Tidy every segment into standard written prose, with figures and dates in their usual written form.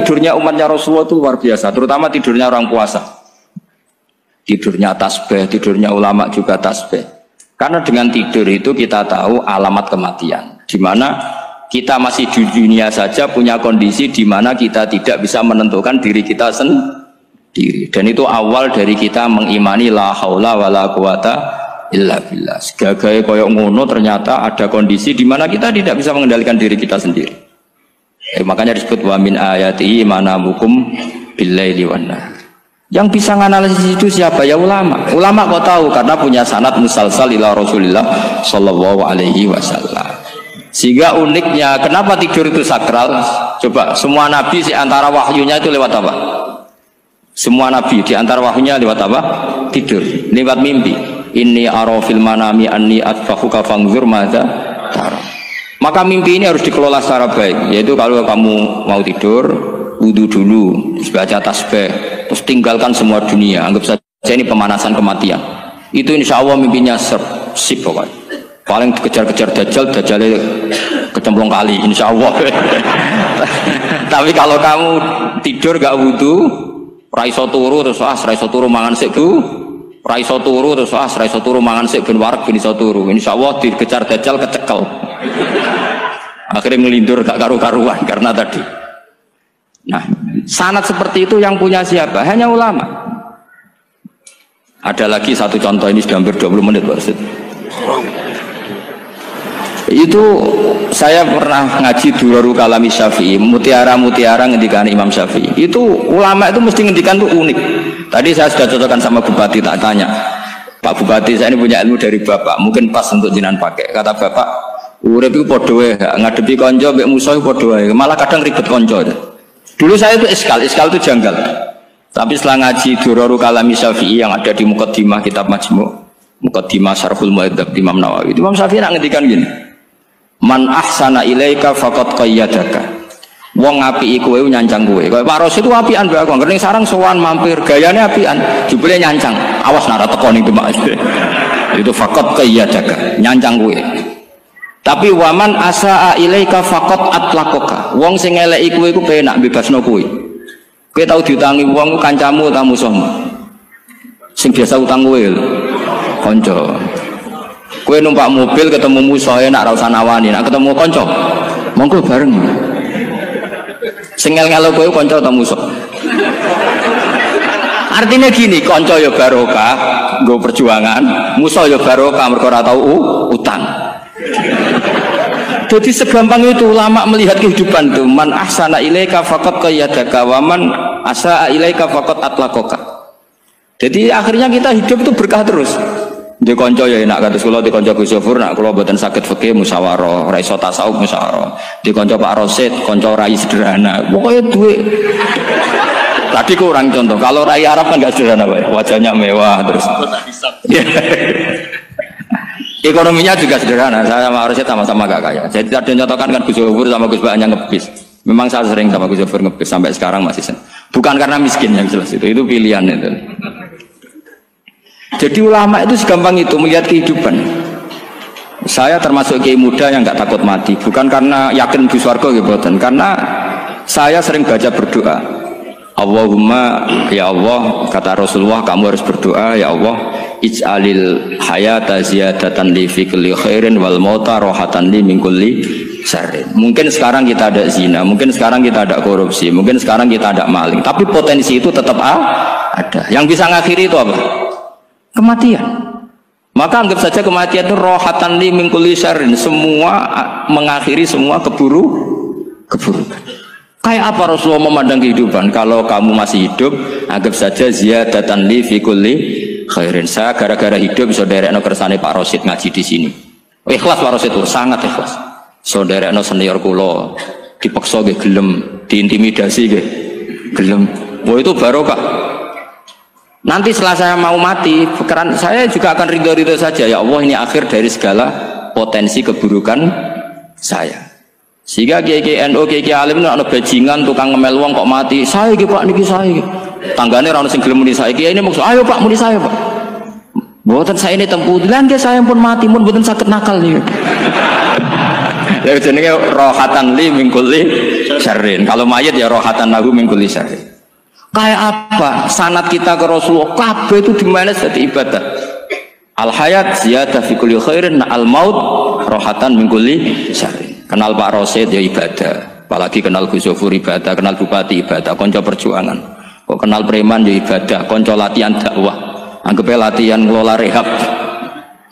tidurnya umatnya Rasulullah itu luar biasa, terutama tidurnya orang puasa. Tidurnya tasbih, tidurnya ulama juga tasbih. Karena dengan tidur itu kita tahu alamat kematian. Di mana kita masih di dunia saja punya kondisi di mana kita tidak bisa menentukan diri kita sendiri. Dan itu awal dari kita mengimani la haula wala quwata illa billah. Segagai koyok ngono ternyata ada kondisi di mana kita tidak bisa mengendalikan diri kita sendiri. Makanya disebut wa min ayati manamukum billaili wan nahar. Yang bisa menganalisis itu siapa? Ya ulama. Ulama kok tahu karena punya sanad musalsal ila Rasulillah sallallahu alaihi wasallam. Sehingga uniknya kenapa tidur itu sakral? Coba semua nabi di antara wahyunya itu lewat apa? Semua nabi di antara wahyunya lewat apa? Tidur, lewat mimpi. Inni ara fil manami anni atfahuka fanzur madza tara. Maka mimpi ini harus dikelola secara baik, yaitu kalau kamu mau tidur, wudu dulu, terus baca tasbih, terus tinggalkan semua dunia, anggap saja ini pemanasan kematian. Itu insya Allah mimpinya sip pokoknya. Paling dikejar-kejar Dajjalnya kecemplung kali, insya Allah. Tapi kalau kamu tidur gak wudu, raiso turu terus raiso turu mangan sik bu, raiso turu terus raiso turu mangan sik ben wareg ben iso turu. Insya Allah dikejar Dajjal kecekel. Akhirnya ngelindur gak karu-karuan karena tadi. Nah, sanad seperti itu yang punya siapa? Hanya ulama. Ada lagi satu contoh, ini sudah hampir 20 menit Pak Ustaz. Itu saya pernah ngaji Durarul Kalami Syafi'i, mutiara-mutiara ngendikan Imam Syafi'i. Itu ulama itu mesti ngendikan itu unik. Tadi saya sudah cocokkan sama Bupati, tak tanya, Pak Bupati saya ini punya ilmu dari Bapak, mungkin pas untuk jinan pakai. Kata Bapak, urip iku padha wae, ngadepi kanca mbek musuh padha wae, malah kadang ribet kanca. Dulu saya itu iskal itu janggal. Tapi setelah ngaji Durarul Kalami Syafi'i yang ada di Muqaddimah kitab Majmu', Muqaddimah Syarhul Mu'adzab Imam Nawawi. Imam Syafi'i nak ngendikan gini. Man ahsana ilaika faqad qayyadaka. Wong apiki kowe nyancang kowe. Kaya Pak Rosid itu apian mbak aku. Ngerti sarang sowan mampir, gayane apian, jebule nyancang. Awas nara teko ning Demak. Itu faqad qayyadaka, nyancang kowe. Tapi waman asaa ilaika faqad atlaqaka. Wong sing eleki kowe iku penak bebasno kowe. Kowe tau diutangi wong kancamu ta musuhmu? Sing biasa utang kowe lho. Kanca. Kowe numpak mobil ketemu musuh enak ra usah nawani, nek ketemu kanca monggo bareng. Sing ngel-ngelo kowe kanca ta musuh? Artinya gini, kanca ya barokah, nggo perjuangan, musuh ya barokah mergo ora tau utang. Jadi segampang itu ulama melihat kehidupan tuh. Man ahsana ilaika faqad qayyadaka wa man asaa ilaika faqad atlaqaka. Jadi akhirnya kita hidup itu berkah terus. Di konco ya enak kata sekolah di konco Gus Yofur nak kalau buatan sakit fikih musyawarah, rai iso tasawuf musyawarah. Di konco Pak Rosid, konco rai sederhana. Pokoknya duit. Tadi kurang contoh. Kalau rai Arab kan nggak sederhana, Pak. Wajahnya mewah terus. Ekonominya juga sederhana. Saya sama Rosid sama-sama gak kaya. Saya tidak contohkan kan Gus Yofur sama Gus Baknya ngebis. Memang saya sering sama Gus Yofur ngebis sampai sekarang masih sen. Bukan karena miskin yang jelas itu pilihan itu. Jadi ulama itu segampang itu melihat kehidupan. Saya termasuk kiai muda yang nggak takut mati, bukan karena yakin di surga gitu, karena saya sering baca berdoa. Allahumma ya Allah, kata Rasulullah, kamu harus berdoa ya Allah, ij'alil hayata ziyadatan li fi kulli khairin wal mauta rohatan li min kulli syarrin. Mungkin sekarang kita ada zina, mungkin sekarang kita ada korupsi, mungkin sekarang kita ada maling, tapi potensi itu tetap ada. Yang bisa ngakhiri itu apa? Kematian. Maka anggap saja kematian itu rohatan li min kulli syarrin, semua mengakhiri semua keburukan. Kayak apa Rasulullah memandang kehidupan? Kalau kamu masih hidup, anggap saja ziyadatan li fi kulli khairin. Saya gara-gara hidup saudaranya kersane Pak Rosid ngaji di sini. Ikhlas Pak Rosid itu sangat ikhlas. Saudaranya senior kula dipaksa nggih gelem, diintimidasi nggih gelem. Wah itu barokah. Nanti setelah saya mau mati, pikiran saya juga akan ridho-ridho saja. Ya Allah, ini akhir dari segala potensi keburukan saya. Sehingga kiai NU, kiai alim itu ada bajingan, tukang ngemel wong kok mati. Saya iki Pak, niki saya. Tanggane ra ono sing gelem muni saya. Kiai ini maksud, ayo Pak, muni saya Pak. Mboten saya ini tempuh. Lan saya pun mati, pun mboten saged nakal nih. Lha jenenge rohatan li min kulli syarrin. Kalau mayit ya rohatan lahu min kulli syarrin. Kayak apa? Sanad kita ke Rasulullah kabeh itu dimanage dadi ibadah. Al hayat ziyadah fi kulli khairin, al maut rohatan min kulli syarrin. Kenal Pak Rosid ya ibadah. Apalagi kenal Gus Zofur ibadah, kenal Bupati ibadah, konco perjuangan. Kok kenal preman ya ibadah, konco latihan dakwah. Anggapnya latihan ngelola rehab.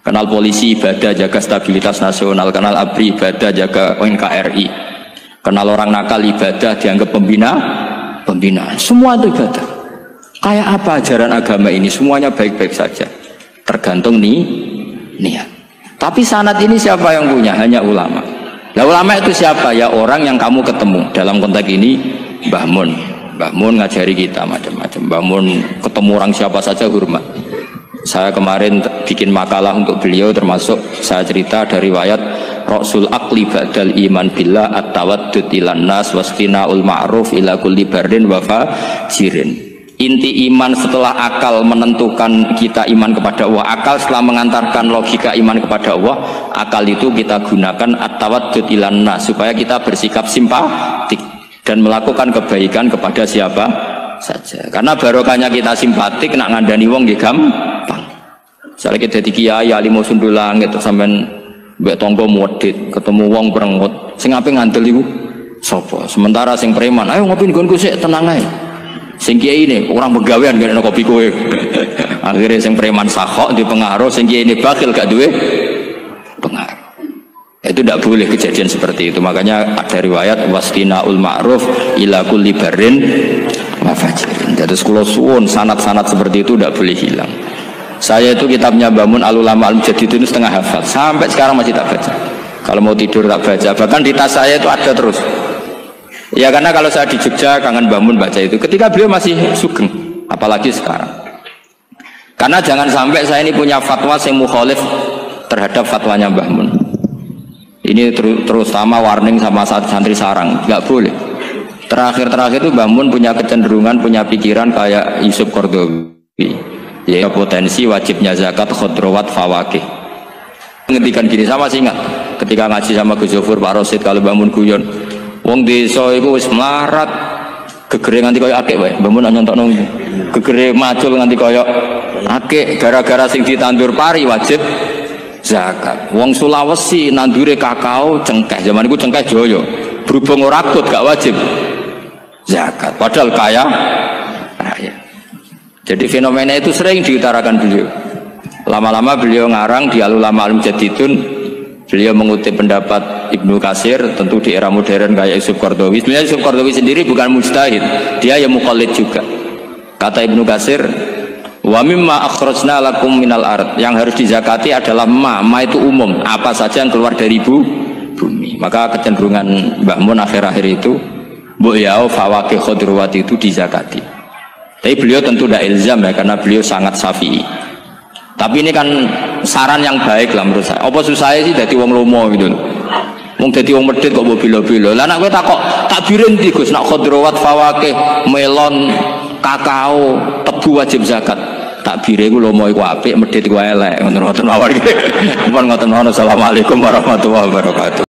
Kenal polisi ibadah, jaga stabilitas nasional. Kenal ABRI ibadah, jaga NKRI. Kenal orang nakal ibadah, dianggap pembina. Semua itu ibadah. Kayak apa ajaran agama ini? Semuanya baik-baik saja. Tergantung niat. Tapi sanad ini siapa yang punya? Hanya ulama. Nah ulama itu siapa? Ya orang yang kamu ketemu. Dalam konteks ini Mbah Mun. Mbah Mun ngajari kita macam-macam. Mbah Mun ketemu orang siapa saja hormat. Saya kemarin bikin makalah untuk beliau, termasuk saya cerita dari riwayat Rasul Aqli ba'dal iman billah at-tawaddud ilan nas wastina'ul ma'ruf ila kulli barin wa fajirin. Inti iman setelah akal menentukan kita iman kepada Allah, akal setelah mengantarkan logika iman kepada Allah, akal itu kita gunakan at-tawaddud ilan nas supaya kita bersikap simpatik dan melakukan kebaikan kepada siapa saja. Karena barokahnya kita simpatik nak ngandani wong nggih gampang. Misalnya kita di kiai alim sundul langit sampean mbek tangga modit ketemu wong perengut sing ape ngandel iku sapa? Sementara sing preman ayo ngopi nggonku sik tenang ae. Sing kiai ini orang begawean gak ada kopi kowe. Akhirnya sing preman sakhok di pengaruh, sing kiai ini bakil gak duwe pengaruh. Itu tidak boleh kejadian seperti itu. Makanya ada riwayat wastina'ul ma'ruf ila kulli barin wa fajirin. Jadi kula suwun sanad-sanad seperti itu tidak boleh hilang. Saya itu kitabnya Bangun Al-Ulama Al-Mujaddid itu setengah hafal. Sampai sekarang masih tak baca. Kalau mau tidur tak baca. Bahkan di tas saya itu ada terus. Ya karena kalau saya di Jogja kangen Bangun baca itu. Ketika beliau masih sugeng, apalagi sekarang. Karena jangan sampai saya ini punya fatwa yang mukhalif terhadap fatwanya Mbah Mun. Ini terutama warning sama santri sarang, nggak boleh. Terakhir itu Mbah Mun punya kecenderungan, punya pikiran kayak Yusuf Qaradawi. Ya potensi wajibnya zakat khodrowat fawakih. Ngendikan gini sama sih ingat ketika ngaji sama Gus Zofur Pak Rosid kalau Mbah Mun guyon. Wong desa iku wis melarat gegere nganti kaya akeh wae. Mbah Mun nyontokno gegere macul nganti kaya akeh gara-gara sing ditandur pari wajib zakat. Wong Sulawesi nandure kakao cengkeh. Zaman iku cengkeh Jaya. Berhubung ora akut gak wajib zakat. Padahal kaya raya. Jadi fenomena itu sering diutarakan beliau. Lama-lama beliau ngarang di Al-Ulama Al-Mujaddidun. Beliau mengutip pendapat Ibnu Katsir, tentu di era modern kayak Yusuf Qaradawi. Sebenarnya Yusuf Qaradawi sendiri bukan mujtahid, dia yang muqallid juga. Kata Ibnu Katsir, wa mimma akhrajna lakum minal ard, yang harus dizakati adalah ma itu umum, apa saja yang keluar dari bumi. Maka kecenderungan Mbah Mun akhir-akhir itu mbok yao fawakih khudrawat itu dizakati. Tapi beliau tentu tidak ilzam ya, karena beliau sangat syafi'i. Tapi ini kan saran yang baik lah menurut saya. Apa susah sih jadi wong lomo gitu. Wong jadi wong medhit kok mbok bilo-bilo. Lah nek kowe takok takbirin ndi Gus, nak khudrawat fawakih, melon, kakao, tebu wajib zakat. Takbire iku lomo iku apik, medhit iku elek. Ngoten mawon iki. Mun ngoten mawon. Assalamualaikum warahmatullahi wabarakatuh.